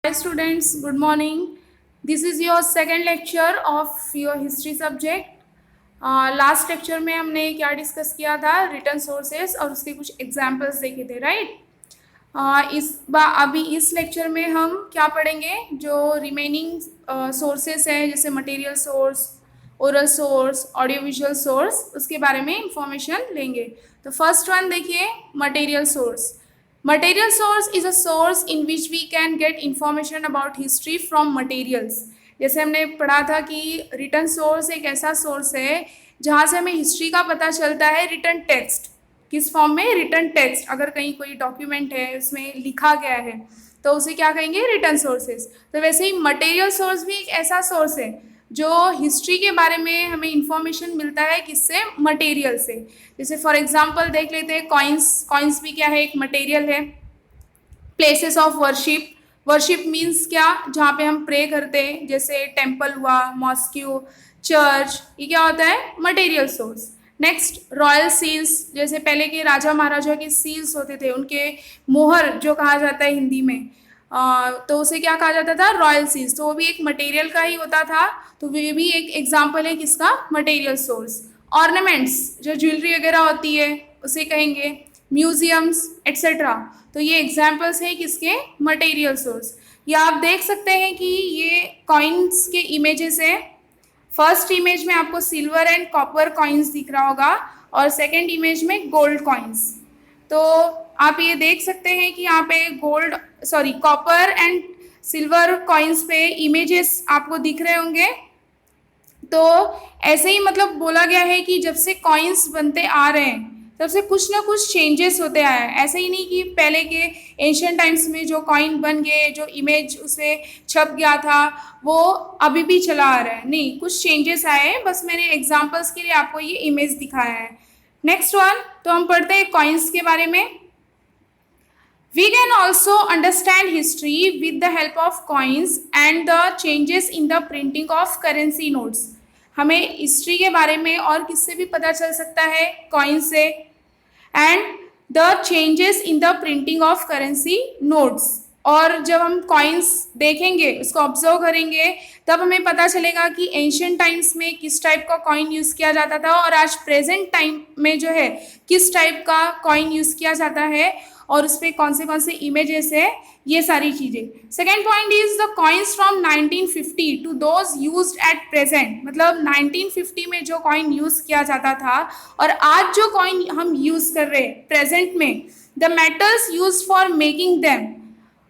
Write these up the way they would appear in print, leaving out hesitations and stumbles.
Hi students, good morning. This is your second lecture of your history subject. Last lecture में हमने क्या discuss किया था, return sources और उसके कुछ एग्जांपल्स देखे थे, राइट। अभी इस लेक्चर में हम क्या पढ़ेंगे, जो रिमेनिंग सोर्सेस हैं जैसे material source, oral source, audio visual source, उसके बारे में इंफॉर्मेशन लेंगे। तो फर्स्ट वन देखिए, material source. Material source is a source in which we can get information about history from materials। जैसे हमने पढ़ा था कि रिटर्न सोर्स एक ऐसा सोर्स है जहाँ से हमें हिस्ट्री का पता चलता है रिटर्न टेक्स्ट, किस फॉर्म में, रिटर्न टेक्स्ट। अगर कहीं कोई डॉक्यूमेंट है उसमें लिखा गया है तो उसे क्या कहेंगे, रिटर्न सोर्सेज। तो वैसे ही मटेरियल सोर्स भी एक ऐसा सोर्स है जो हिस्ट्री के बारे में हमें इंफॉर्मेशन मिलता है, किससे, मटेरियल से। जैसे फॉर एग्जांपल देख लेते हैं, कॉइन्स भी क्या है, एक मटेरियल है। Places of worship, worship means क्या, जहाँ पे हम प्रे करते हैं, जैसे टेम्पल हुआ, मॉस्क्यू, चर्च, ये क्या होता है, material source. Next, royal seals, जैसे पहले के राजा महाराजा के सील्स होते थे, उनके मोहर जो कहा जाता है हिंदी में, तो उसे क्या कहा जाता था, रॉयल सील्स। तो वो भी एक मटेरियल का ही होता था, तो वे भी एक एग्जाम्पल है किसका, मटेरियल सोर्स। ऑर्नामेंट्स, जो ज्वेलरी वगैरह होती है उसे कहेंगे, म्यूजियम्स एक्सेट्रा। तो ये एग्जाम्पल्स हैं किसके, मटेरियल सोर्स। ये आप देख सकते हैं कि ये कॉइन्स के इमेजेस है। फर्स्ट इमेज में आपको सिल्वर एंड कॉपर कॉइन्स दिख रहा होगा और सेकंड इमेज में गोल्ड कॉइन्स। तो आप ये देख सकते हैं कि यहाँ पे कॉपर एंड सिल्वर कॉइन्स पे इमेजेस आपको दिख रहे होंगे। तो ऐसे ही मतलब बोला गया है कि जब से कॉइन्स बनते आ रहे हैं तब से कुछ ना कुछ चेंजेस होते आए हैं। ऐसे ही नहीं कि पहले के एंशियंट टाइम्स में जो कॉइन बन गए, जो इमेज उसे छप गया था, वो अभी भी चला आ रहा है, नहीं, कुछ चेंजेस आए हैं। बस मैंने एग्जांपल्स के लिए आपको ये इमेज दिखाया है। नेक्स्ट वन, तो हम पढ़ते हैं कॉइन्स के बारे में। We can also understand history with the help of coins and the changes in the printing of currency notes। हमें हिस्ट्री के बारे में और किससे भी पता चल सकता है, कॉइन से। And the changes in the printing of currency notes. और जब हम कॉइन्स देखेंगे, उसको ऑब्जर्व करेंगे, तब हमें पता चलेगा कि एंशियंट टाइम्स में किस टाइप का कॉइन यूज़ किया जाता था और आज प्रेजेंट टाइम में जो है किस टाइप का कॉइन यूज़ किया जाता है और उस पर कौन से इमेजेस है, ये सारी चीज़ें। Second point is the coins from 1950 to those used at present. मतलब 1950 में जो कॉइन यूज़ किया जाता था और आज जो कॉइन हम यूज़ कर रहे हैं प्रेजेंट में, the metals use for making them,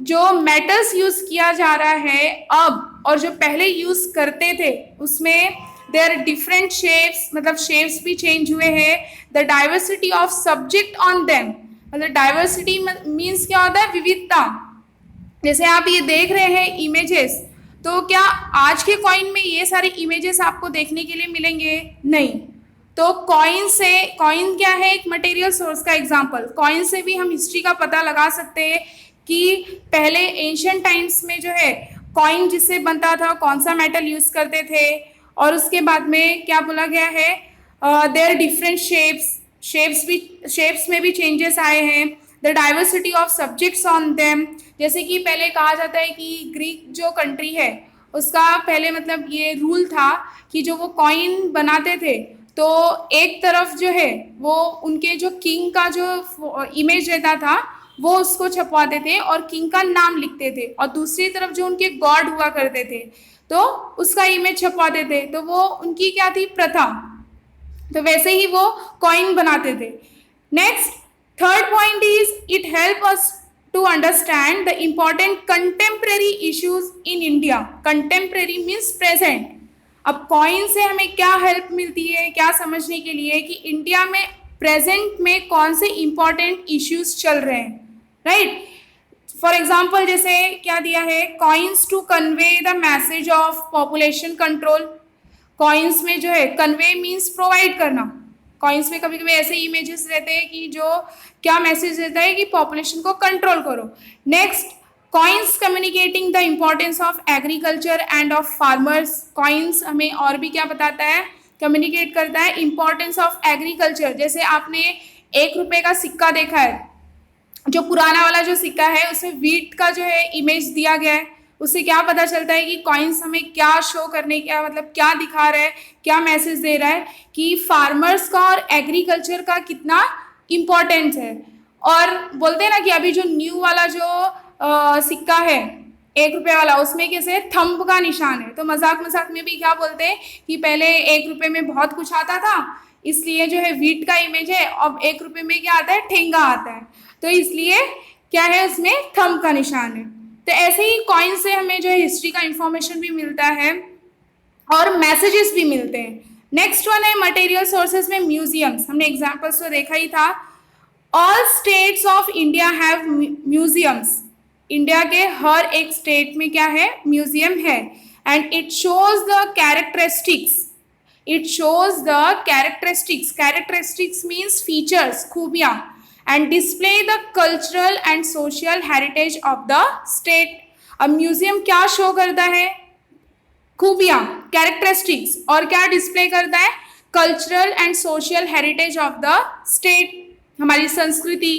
जो मेटल्स यूज़ किया जा रहा है अब और जो पहले यूज़ करते थे उसमें देयर डिफरेंट शेप्स, मतलब शेप्स भी चेंज हुए हैं। The diversity of subject on them, मतलब डाइवर्सिटी मीन्स क्या होता है, विविधता। जैसे आप ये देख रहे हैं इमेजेस, तो क्या आज के कॉइन में ये सारे इमेजेस आपको देखने के लिए मिलेंगे, नहीं। तो कॉइन क्या है, एक मटेरियल सोर्स का एग्जांपल। कॉइन से भी हम हिस्ट्री का पता लगा सकते हैं कि पहले एंशियंट टाइम्स में जो है कॉइन जिससे बनता था कौन सा मेटल यूज करते थे। और उसके बाद में क्या बोला गया है, देयर डिफरेंट शेप्स में भी चेंजेस आए हैं। The diversity of subjects on them, जैसे कि पहले कहा जाता है कि ग्रीक जो कंट्री है उसका पहले मतलब ये रूल था कि जो वो कॉइन बनाते थे तो एक तरफ जो है वो उनके जो किंग का जो इमेज रहता था वो उसको छपवाते थे और किंग का नाम लिखते थे, और दूसरी तरफ जो उनके गॉड हुआ करते थे तो उसका इमेज छपवाते थे। तो वो उनकी क्या थी, प्रथा। तो वैसे ही वो कॉइन बनाते थे। Next, third point is it help us to understand the important contemporary issues in India. Contemporary means present. अब कॉइन से हमें क्या हेल्प मिलती है, क्या समझने के लिए कि इंडिया में प्रेजेंट में कौन से इंपॉर्टेंट इश्यूज चल रहे हैं, राइट। फॉर एग्जाम्पल जैसे क्या दिया है, coins to convey the message of population control. Coins में जो है कन्वे मीन्स प्रोवाइड करना। कॉइन्स में कभी कभी ऐसे इमेजेस रहते हैं कि जो क्या मैसेज रहता है कि पॉपुलेशन को कंट्रोल करो। Next, coins communicating the importance of agriculture end of farmers. Coins हमें और भी क्या बताता है, कम्युनिकेट करता है इम्पोर्टेंस ऑफ एग्रीकल्चर। जैसे आपने 1 रुपये का सिक्का देखा है, जो पुराना वाला जो सिक्का है उसमें वीट का जो है इमेज दिया गया है, उससे क्या पता चलता है कि कॉइन्स हमें क्या शो करने क्या मतलब क्या दिखा रहा है, क्या मैसेज दे रहा है कि फार्मर्स का और एग्रीकल्चर का कितना इम्पोर्टेंस है। और बोलते हैं ना कि अभी जो न्यू वाला जो सिक्का है 1 रुपये वाला, उसमें कैसे थंब का निशान है, तो मजाक मजाक में भी क्या बोलते हैं कि पहले 1 रुपये में बहुत कुछ आता था, इसलिए जो है वीट का इमेज है, अब 1 रुपये में क्या आता है, ठेंगा आता है, तो इसलिए क्या है उसमें थंब का निशान है। तो ऐसे ही कॉइन से हमें जो है हिस्ट्री का इंफॉर्मेशन भी मिलता है और मैसेजेस भी मिलते हैं। नेक्स्ट वन है मटेरियल सोर्सेज में म्यूजियम्स, हमने एग्जाम्पल्स तो देखा ही था। All states of India have museums, India के हर एक स्टेट में क्या है, म्यूजियम है। And it shows the characteristics, it shows the characteristics, characteristics means features, खूबियां, and display the cultural and social heritage of the state. अब museum क्या शो करता है, खूबियां, कैरेक्टरिस्टिक्स, और क्या डिस्प्ले करता है, cultural and social heritage of the state, हमारी संस्कृति,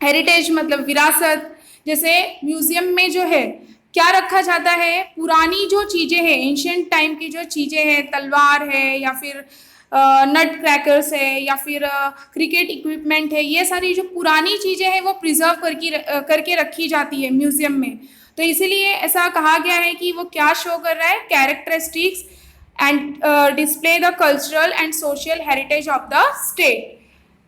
हेरिटेज मतलब विरासत। जैसे म्यूजियम में जो है क्या रखा जाता है, पुरानी जो चीज़ें हैं, एंशियंट टाइम की जो चीज़ें हैं, तलवार है या फिर नट क्रैकर्स है या फिर क्रिकेट इक्विपमेंट है, ये सारी जो पुरानी चीज़ें हैं वो प्रिजर्व करके रखी जाती है म्यूजियम में। तो इसीलिए ऐसा कहा गया है कि वो क्या शो कर रहा है, characteristics and display the cultural and social heritage of the state.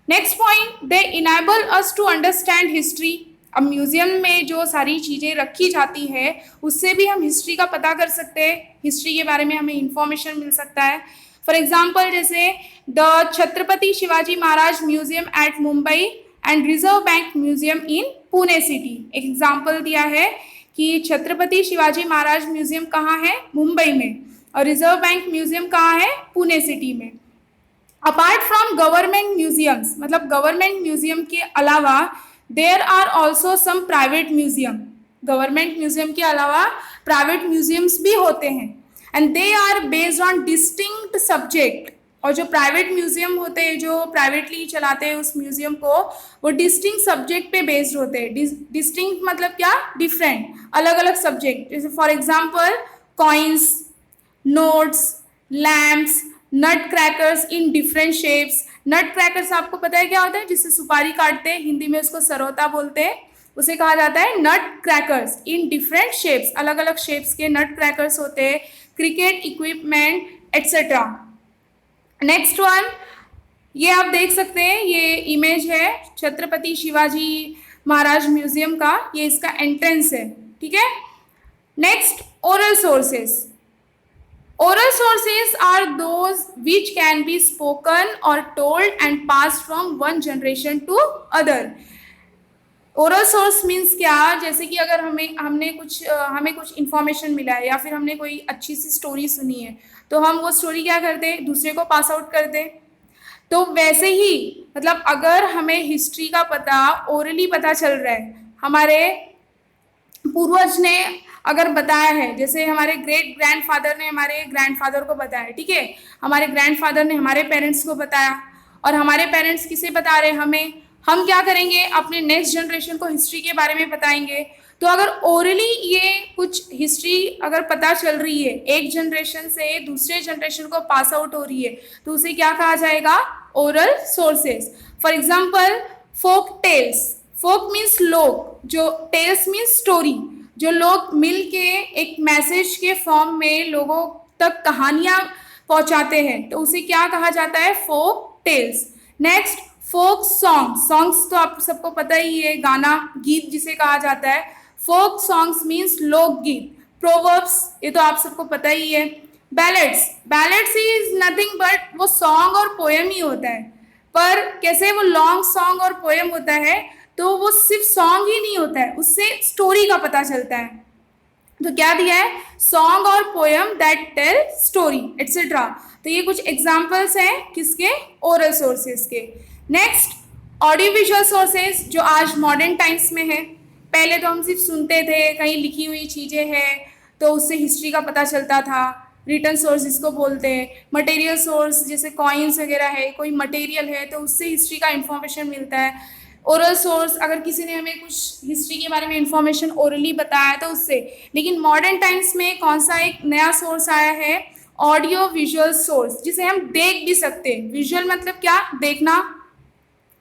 Next point, they enable us to understand history. अब म्यूजियम में जो सारी चीज़ें रखी जाती है उससे भी हम हिस्ट्री का पता कर सकते हैं, हिस्ट्री के बारे में हमें इंफॉर्मेशन मिल सकता है। फॉर एग्जाम्पल जैसे the Chhatrapati Shivaji Maharaj Museum at Mumbai and Reserve Bank Museum in Pune city, एक एग्जाम्पल दिया है कि छत्रपति शिवाजी महाराज म्यूजियम कहाँ है, मुंबई में, और रिजर्व बैंक म्यूजियम कहाँ है, पुणे सिटी में। अपार्ट फ्रॉम गवर्नमेंट म्यूजियम्स, मतलब गवर्नमेंट म्यूजियम के अलावा there are also some private museum, government museum के अलावा प्राइवेट म्यूजियम्स भी होते हैं, and they are based on distinct subject. और जो प्राइवेट म्यूजियम होते हैं, जो प्राइवेटली चलाते हैं उस म्यूजियम को, वो डिस्टिंक्ट सब्जेक्ट पे बेस्ड होते हैं। डिस्टिंक्ट मतलब क्या, डिफरेंट, अलग अलग सब्जेक्ट। जैसे for example coins, notes, lamps, nut crackers in different shapes. Nut crackers आपको पता है क्या होता है, जिससे सुपारी काटते हैं, हिंदी में उसको सरोता बोलते हैं, उसे कहा जाता है नट क्रैकर्स इन डिफरेंट शेप्स, अलग अलग शेप्स के नट क्रैकर्स होते हैं, cricket equipment etcetera. Next one, ये आप देख सकते हैं, ये इमेज है छत्रपति शिवाजी महाराज म्यूजियम का, ये इसका एंट्रेंस है, ठीक है। Next, oral sources. Oral sources are those which can be spoken or told and passed from one generation to other. Oral source means क्या, जैसे कि अगर हमें कुछ इन्फॉर्मेशन मिला है या फिर हमने कोई अच्छी सी स्टोरी सुनी है, तो हम वो स्टोरी क्या करते हैं, दूसरे को पास आउट करते हैं। तो वैसे ही मतलब अगर हमें हिस्ट्री का पता ओरली पता चल रहा है, हमारे पूर्वज ने अगर बताया है, जैसे हमारे ग्रेट ग्रैंडफादर ने हमारे ग्रैंडफादर को बताया, ठीक है, हमारे ग्रैंडफादर ने हमारे पेरेंट्स को बताया, और हमारे पेरेंट्स किसे बता रहे हैं, हमें, हम क्या करेंगे, अपने नेक्स्ट जनरेशन को हिस्ट्री के बारे में बताएंगे। तो अगर ओरली ये कुछ हिस्ट्री अगर पता चल रही है, एक जनरेशन से दूसरे जनरेशन को पास आउट हो रही है, तो उसे क्या कहा जाएगा, oral sources. For example folk tales, folk means लोग, जो टेल्स मीन्स स्टोरी, जो लोग मिल के एक मैसेज के फॉर्म में लोगों तक कहानियां पहुंचाते हैं, तो उसे क्या कहा जाता है, folk tales. Next, folk songs, songs तो आप सबको पता ही है, गाना, गीत जिसे कहा जाता है। फोक सॉन्ग्स मीन्स लोकगीत। प्रोवर्ब्स, ये तो आप सबको पता ही है। Ballads, ballads is nothing but वो सॉन्ग और पोएम ही होता है, पर कैसे वो लॉन्ग सॉन्ग और पोएम होता है, तो वो सिर्फ सॉन्ग ही नहीं होता है, उससे स्टोरी का पता चलता है। तो क्या दिया है, सॉन्ग और poem that tell story etcetera. तो ये कुछ एग्जाम्पल्स हैं किसके, ओरल सोर्सेस के। नेक्स्ट, ऑडियो विजुअल सोर्सेस, जो आज मॉडर्न टाइम्स में है। पहले तो हम सिर्फ सुनते थे, कहीं लिखी हुई चीज़ें हैं तो उससे हिस्ट्री का पता चलता था, रिटर्न सोर्स जिसको बोलते हैं। मटेरियल सोर्स जैसे कॉइन्स वगैरह है, कोई मटेरियल है तो उससे हिस्ट्री का इंफॉर्मेशन मिलता है। ओरल सोर्स, अगर किसी ने हमें कुछ हिस्ट्री के बारे में इंफॉर्मेशन ओरली बताया तो उससे। लेकिन मॉडर्न टाइम्स में कौन सा एक नया सोर्स आया है? ऑडियो विजुअल सोर्स, जिसे हम देख भी सकते हैं। विजुअल मतलब क्या? देखना।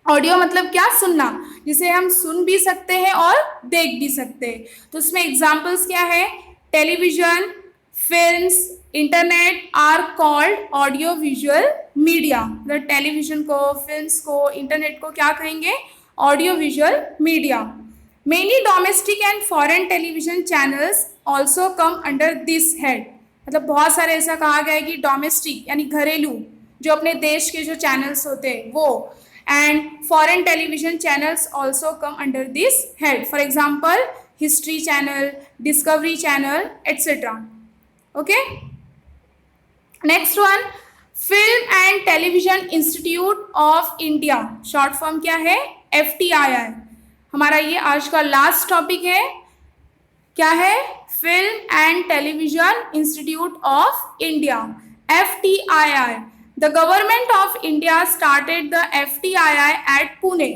ऑडियो मतलब क्या? सुनना, जिसे हम सुन भी सकते हैं और देख भी सकते हैं। तो उसमें एग्जाम्पल्स क्या है? Television, films, internet are called audio visual media. मतलब टेलीविजन को, फिल्म्स को, इंटरनेट को क्या कहेंगे? Audio visual media. Many domestic and foreign television channels also come under this head. मतलब बहुत सारे ऐसा कहा गया है कि डोमेस्टिक यानी घरेलू, जो अपने देश के जो चैनल्स होते हैं वो, and foreign television channels also come under this head. For example history channel, discovery channel, etcetera. Okay, next one, film and Television Institute of India, short form क्या है? FTII। हमारा ये आज का लास्ट टॉपिक है। क्या है? Film and Television Institute of India, FTII। The government of India started the FTII at Pune.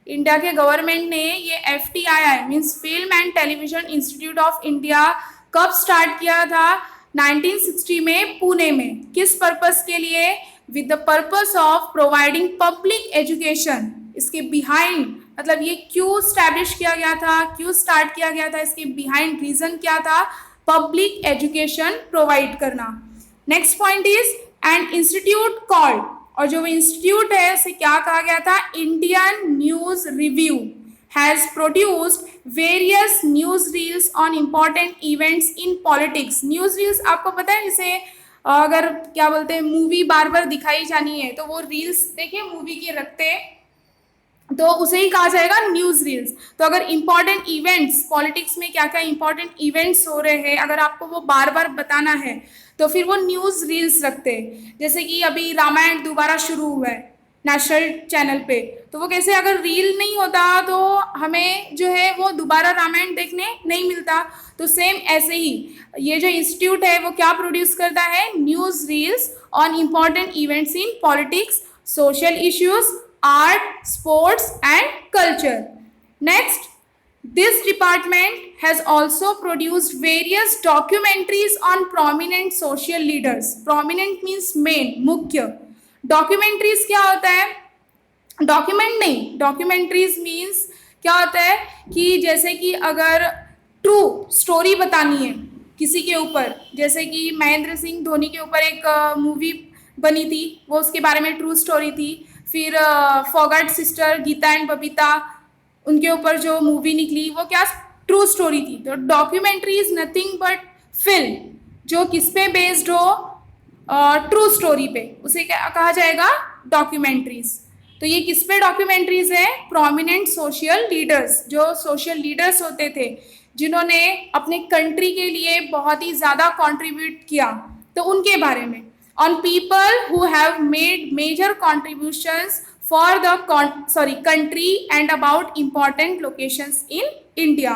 India के गवर्नमेंट ने ये FTII means Film and Television Institute of India कब स्टार्ट किया था? 1960 में पुणे में। किस पर्पस के लिए? With the purpose of providing public education. इसके बिहाइंड, मतलब ये क्यों स्टैब्लिश किया गया था, क्यों स्टार्ट किया गया था, इसके बिहाइंड रीजन क्या था? पब्लिक एजुकेशन प्रोवाइड करना। Next point is an institute called, और जो इंस्टीट्यूट है उसे क्या कहा गया था? Indian news review has produced various news reels on important events in politics. News reels आपको पता है, जैसे अगर क्या बोलते हैं, मूवी बार बार दिखाई जानी है तो वो रील्स देखिए मूवी के रखते हैं, तो उसे ही कहा जाएगा न्यूज रील्स। तो अगर इंपॉर्टेंट इवेंट्स, पॉलिटिक्स में क्या क्या इंपॉर्टेंट इवेंट्स हो रहे हैं, अगर आपको वो बार बार बताना है तो फिर वो न्यूज रील्स रखते हैं। जैसे कि अभी रामायण दोबारा शुरू हुआ है नेशनल चैनल पे, तो वो कैसे, अगर रील नहीं होता तो हमें जो है वो दोबारा रामायण देखने नहीं मिलता। तो सेम ऐसे ही ये जो इंस्टीट्यूट है वो क्या प्रोड्यूस करता है? News reels on important events in politics, social issues, art, sports and culture. Next, this department has also produced various documentaries on prominent social leaders. Prominent means main, मुख्य। Documentaries क्या होता है? Document नहीं, documentaries means क्या होता है कि जैसे कि अगर ट्रू स्टोरी बतानी है किसी के ऊपर, जैसे कि महेंद्र सिंह धोनी के ऊपर एक मूवी बनी थी, वो उसके बारे में ट्रू स्टोरी थी। फिर फॉगट सिस्टर गीता एंड बबीता, उनके ऊपर जो मूवी निकली वो क्या ट्रू स्टोरी थी। तो documentary is nothing but film जो किस पे बेस्ड हो? ट्रू स्टोरी पे, उसे क्या कहा जाएगा? डॉक्यूमेंट्रीज। तो ये किस पे डॉक्यूमेंट्रीज है? प्रोमिनेंट सोशल लीडर्स, जो सोशल लीडर्स होते थे जिन्होंने अपने कंट्री के लिए बहुत ही ज़्यादा कंट्रीब्यूट किया, तो उनके बारे में। On people who have made major contributions for the country and about important locations in India.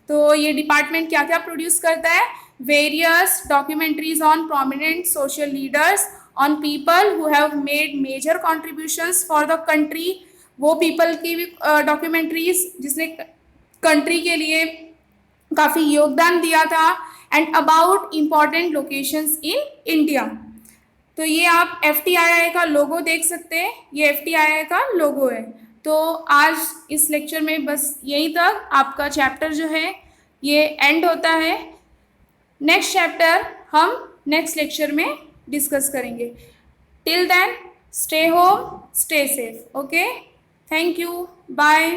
तो ये डिपार्टमेंट क्या क्या प्रोड्यूस करता है? Various documentaries on prominent social leaders, on people who have made major contributions for the country, वो people की भी documentaries जिसने कंट्री के लिए काफ़ी योगदान दिया था, and about important locations in India. तो ये आप FTII का लोगो देख सकते हैं, ये FTII का लोगो है। तो आज इस लेक्चर में बस यहीं तक आपका चैप्टर जो है ये एंड होता है। नेक्स्ट चैप्टर हम नेक्स्ट लेक्चर में डिस्कस करेंगे। Till then stay home, stay safe. Okay, thank you, bye.